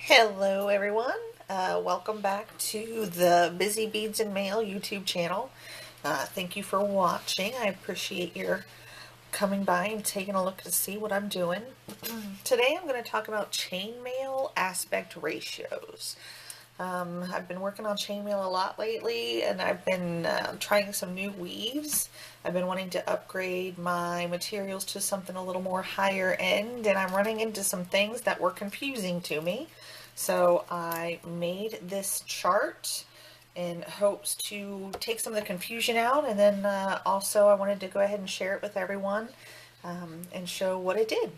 Hello everyone, welcome back to the Busy Beads and Mail YouTube channel. Thank you for watching. I appreciate your coming by and taking a look to see what I'm doing. Today I'm going to talk about chainmail aspect ratios. I've been working on chainmail a lot lately, and I've been trying some new weaves. I've been wanting to upgrade my materials to something a little more higher end, and I'm running into some things that were confusing to me. So I made this chart in hopes to take some of the confusion out, and then also I wanted to go ahead and share it with everyone and show what it did.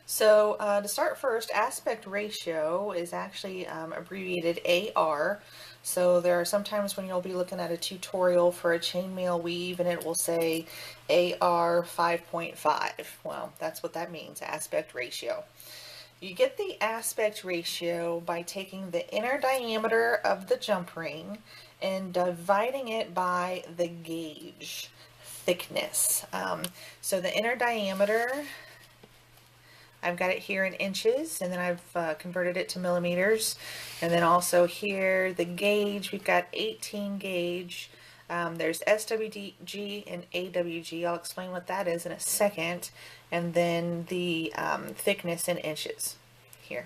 So to start first, aspect ratio is actually abbreviated AR. So there are sometimes when you'll be looking at a tutorial for a chainmail weave and it will say AR 5.5. Well, that's what that means, aspect ratio. You get the aspect ratio by taking the inner diameter of the jump ring and dividing it by the gauge thickness. So the inner diameter, I've got it here in inches, and then I've converted it to millimeters. And then also here, the gauge, we've got 18 gauge. There's SWG and AWG. I'll explain what that is in a second. And then the thickness in inches here.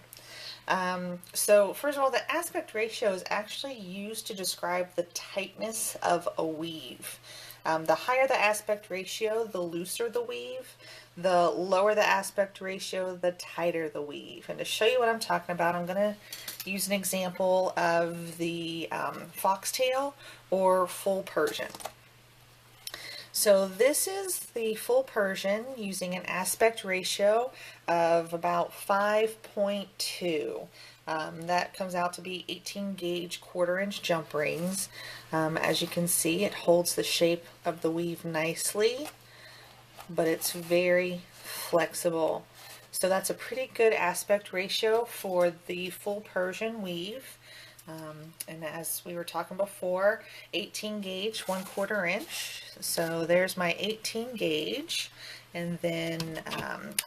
So first of all, the aspect ratio is actually used to describe the tightness of a weave. The higher the aspect ratio, the looser the weave. The lower the aspect ratio, the tighter the weave. And to show you what I'm talking about, I'm going to use an example of the foxtail or full Persian. So this is the full Persian using an aspect ratio of about 5.2. That comes out to be 18 gauge 1/4 inch jump rings. As you can see, it holds the shape of the weave nicely, but it's very flexible. So that's a pretty good aspect ratio for the full Persian weave. And as we were talking before, 18 gauge 1/4 inch. So there's my 18 gauge. And then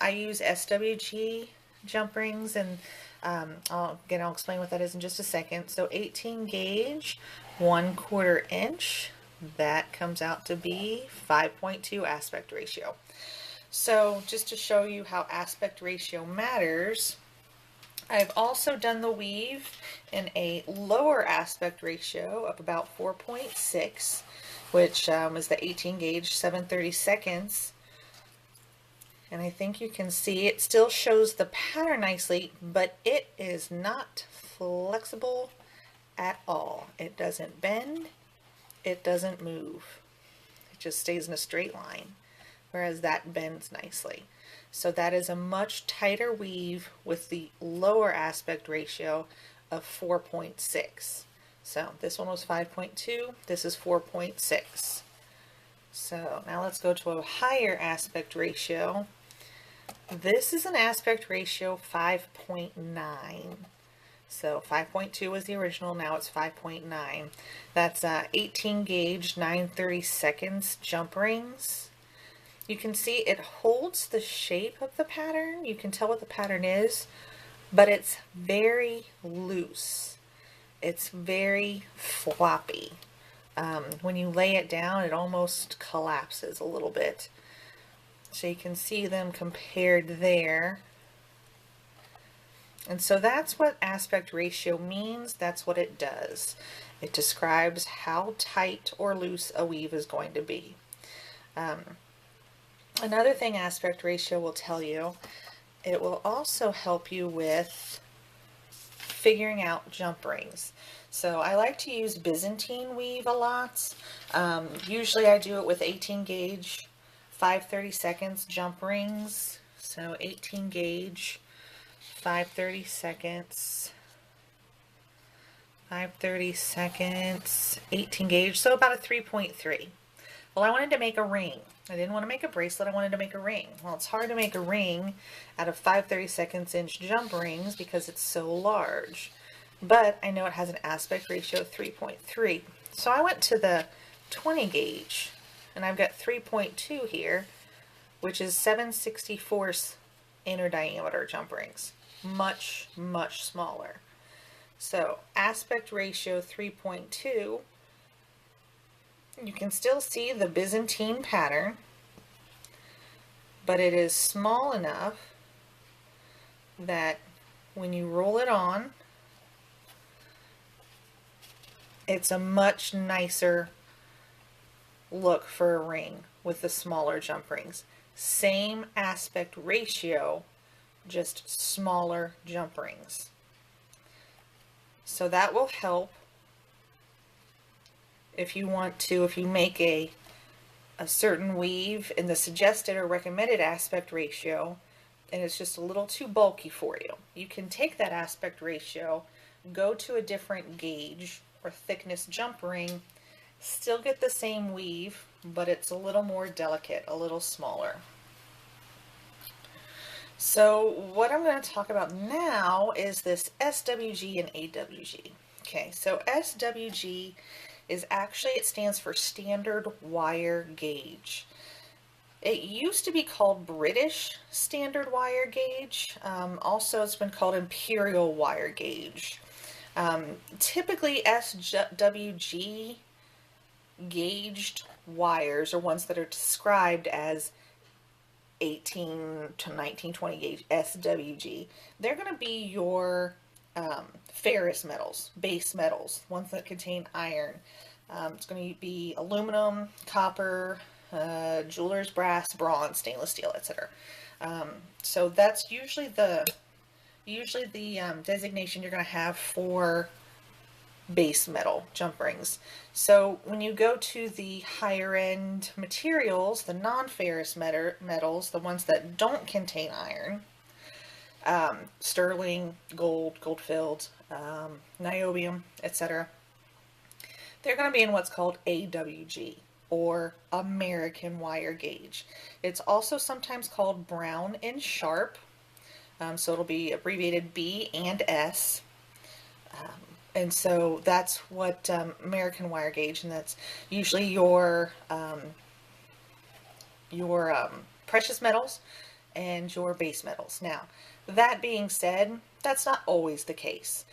I use SWG jump rings, and I'll explain what that is in just a second. So 18 gauge 1/4 inch. That comes out to be 5.2 aspect ratio. So just to show you how aspect ratio matters, I've also done the weave in a lower aspect ratio of about 4.6, which is the 18 gauge 7/32. And I think you can see it still shows the pattern nicely, but it is not flexible at all. It doesn't bend. It doesn't move. It just stays in a straight line, whereas that bends nicely. So that is a much tighter weave with the lower aspect ratio of 4.6. So this one was 5.2, this is 4.6. So now let's go to a higher aspect ratio. This is an aspect ratio 5.9. So 5.2 was the original, now it's 5.9. That's 18 gauge 9/32 jump rings. You can see it holds the shape of the pattern. You can tell what the pattern is, but it's very loose. It's very floppy. When you lay it down, it almost collapses a little bit. So you can see them compared there. And so that's what aspect ratio means. That's what it does. It describes how tight or loose a weave is going to be. Another thing aspect ratio will tell you, it will also help you with figuring out jump rings. So I like to use Byzantine weave a lot. Usually I do it with 18 gauge 5/32 jump rings. So 18 gauge 5/32, 18 gauge, so about a 3.3. Well, I wanted to make a ring. I didn't want to make a bracelet, I wanted to make a ring. Well, it's hard to make a ring out of 5/32 inch jump rings because it's so large. But I know it has an aspect ratio of 3.3. So I went to the 20 gauge, and I've got 3.2 here, which is 7/64 inner diameter jump rings. much, much smaller. So aspect ratio 3.2, you can still see the Byzantine pattern, but it is small enough that when you roll it on, it's a much nicer look for a ring with the smaller jump rings. Same aspect ratio, just smaller jump rings. So that will help if you want to, if you make a certain weave in the suggested or recommended aspect ratio and it's just a little too bulky for you, you can take that aspect ratio, go to a different gauge or thickness jump ring, still get the same weave, but it's a little more delicate, a little smaller. So what I'm going to talk about now is this SWG and AWG. Okay, so SWG is actually, it stands for Standard Wire Gauge. It used to be called British Standard Wire Gauge. Also, it's been called Imperial Wire Gauge. Typically, SWG gauged wires are ones that are described as 18 to 1920 gauge SWG. They're going to be your ferrous metals, base metals, ones that contain iron. It's going to be aluminum, copper, jeweler's brass, bronze, stainless steel, etc. So that's usually the designation you're going to have for base metal jump rings. So when you go to the higher end materials, the non-ferrous metals, the ones that don't contain iron, sterling, gold, gold-filled, niobium, etc., they're going to be in what's called AWG, or American Wire Gauge. It's also sometimes called brown and sharp, so it'll be abbreviated B and S. And so that's what American Wire Gauge, and that's usually your precious metals and your base metals. Now, that being said, that's not always the case.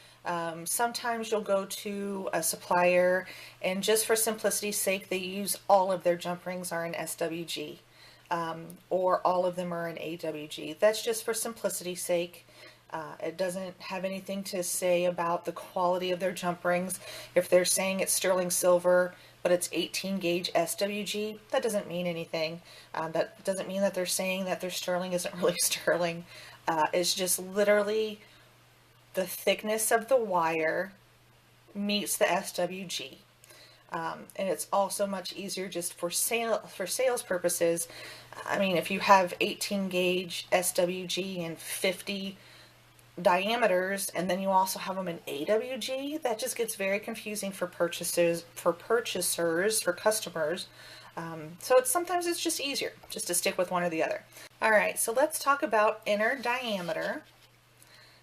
Sometimes you'll go to a supplier, and just for simplicity's sake, they use all of their jump rings are in SWG, or all of them are in AWG. That's just for simplicity's sake. It doesn't have anything to say about the quality of their jump rings. If they're saying it's sterling silver, but it's 18 gauge SWG, that doesn't mean anything. That doesn't mean that they're saying that their sterling isn't really sterling. It's just literally the thickness of the wire meets the SWG. And it's also much easier just for sales purposes. I mean, if you have 18 gauge SWG and 50 diameters, and then you also have them in AWG, that just gets very confusing for purchasers, for customers. So sometimes it's just easier just to stick with one or the other. All right, so let's talk about inner diameter.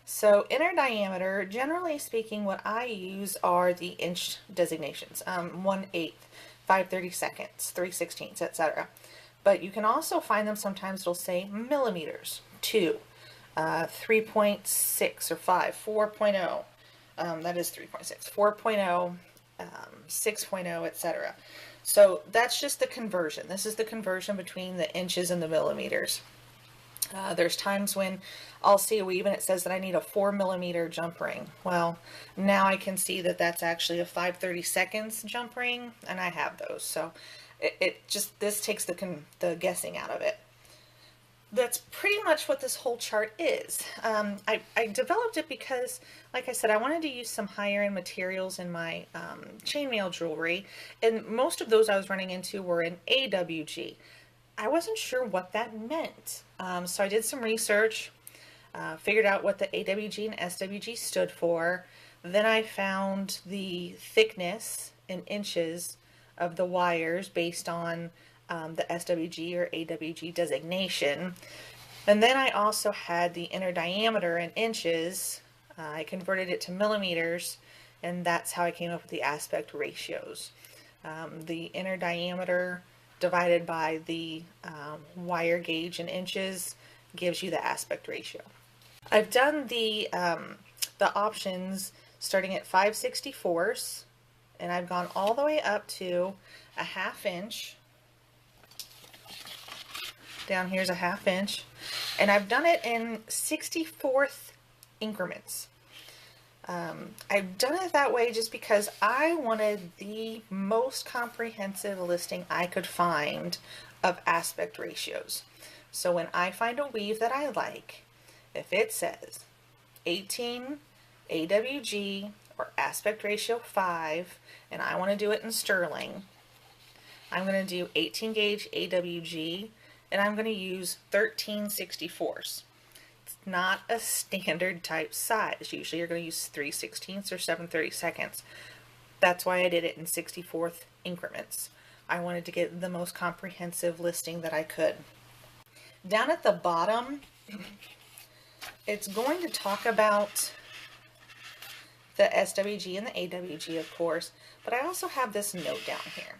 So inner diameter, generally speaking, what I use are the inch designations, 1/8, 5/32, 3/16, etc. But you can also find them sometimes, it'll say millimeters, 2, 3.6 or 5, 4.0, that is 3.6, 4.0, 6.0, etc. So that's just the conversion. This is the conversion between the inches and the millimeters. There's times when I'll see a weave and it says that I need a 4 millimeter jump ring. Well, now I can see that that's actually a 5/32 jump ring, and I have those. So it just, this takes the guessing out of it. That's pretty much what this whole chart is. I developed it because, like I said, I wanted to use some higher end materials in my chainmail jewelry, and most of those I was running into were in AWG. I wasn't sure what that meant, so I did some research, figured out what the AWG and SWG stood for. Then I found the thickness in inches of the wires based on the SWG or AWG designation. And then I also had the inner diameter in inches. I converted it to millimeters, and that's how I came up with the aspect ratios. The inner diameter divided by the wire gauge in inches gives you the aspect ratio. I've done the options starting at 5/64, and I've gone all the way up to a 1/2 inch. Down here's a 1/2 inch, and I've done it in 64th increments. I've done it that way just because I wanted the most comprehensive listing I could find of aspect ratios. So when I find a weave that I like, if it says 18 AWG or aspect ratio 5, and I want to do it in sterling, I'm going to do 18 gauge AWG, and I'm going to use 13/64. It's not a standard type size. Usually you're going to use 3/16 or 7/32. That's why I did it in 64th increments. I wanted to get the most comprehensive listing that I could. Down at the bottom, it's going to talk about the SWG and the AWG, of course, but I also have this note down here.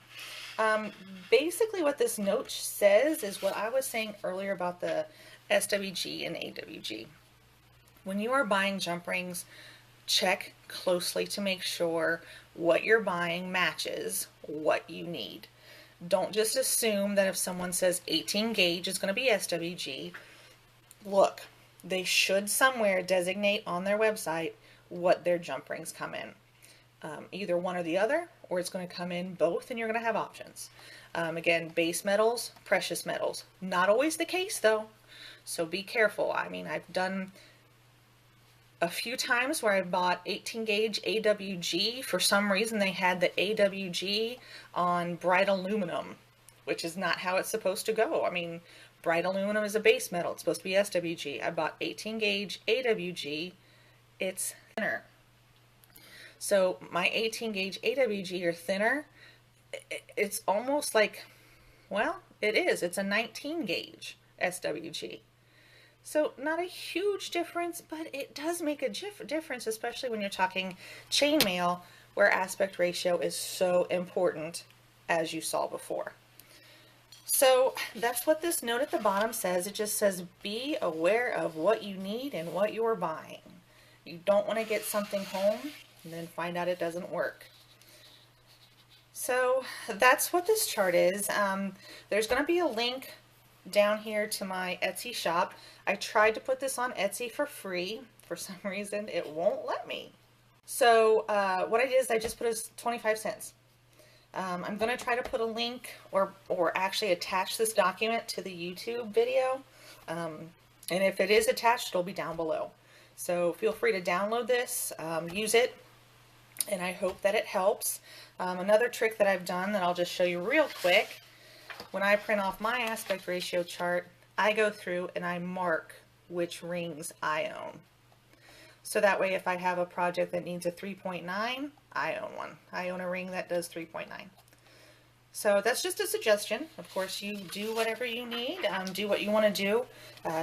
Basically what this note says is what I was saying earlier about the SWG and AWG. When you are buying jump rings, check closely to make sure what you're buying matches what you need. Don't just assume that if someone says 18 gauge is going to be SWG. Look, they should somewhere designate on their website what their jump rings come in. Either one or the other, or it's going to come in both, and you're going to have options. Again, base metals, precious metals. Not always the case though, so be careful. I mean, I've done a few times where I bought 18 gauge AWG. For some reason they had the AWG on bright aluminum, which is not how it's supposed to go. I mean, bright aluminum is a base metal. It's supposed to be SWG. I bought 18 gauge AWG. It's thinner. So my 18 gauge AWG are thinner. It's almost like, well, it is. It's a 19 gauge SWG. So not a huge difference, but it does make a difference, especially when you're talking chainmail, where aspect ratio is so important, as you saw before. So that's what this note at the bottom says. It just says, be aware of what you need and what you're buying. You don't want to get something home and then find out it doesn't work. So that's what this chart is. There's going to be a link down here to my Etsy shop. I tried to put this on Etsy for free. For some reason it won't let me. So what I did is I just put 25 cents. I'm going to try to put a link or actually attach this document to the YouTube video. And if it is attached, it'll be down below. So feel free to download this, use it, and I hope that it helps. Another trick that I've done that I'll just show you real quick. When I print off my aspect ratio chart, I go through and I mark which rings I own. So that way if I have a project that needs a 3.9, I own one. I own a ring that does 3.9. So that's just a suggestion. Of course, you do whatever you need, do what you want to do.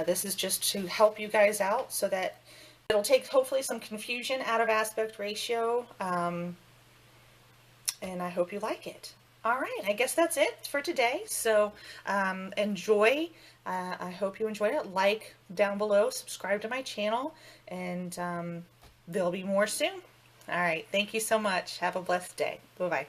This is just to help you guys out so that it'll take hopefully some confusion out of aspect ratio, and I hope you like it. All right, I guess that's it for today. So enjoy. I hope you enjoyed it. Like down below, subscribe to my channel, and there'll be more soon. All right, thank you so much. Have a blessed day. Bye-bye.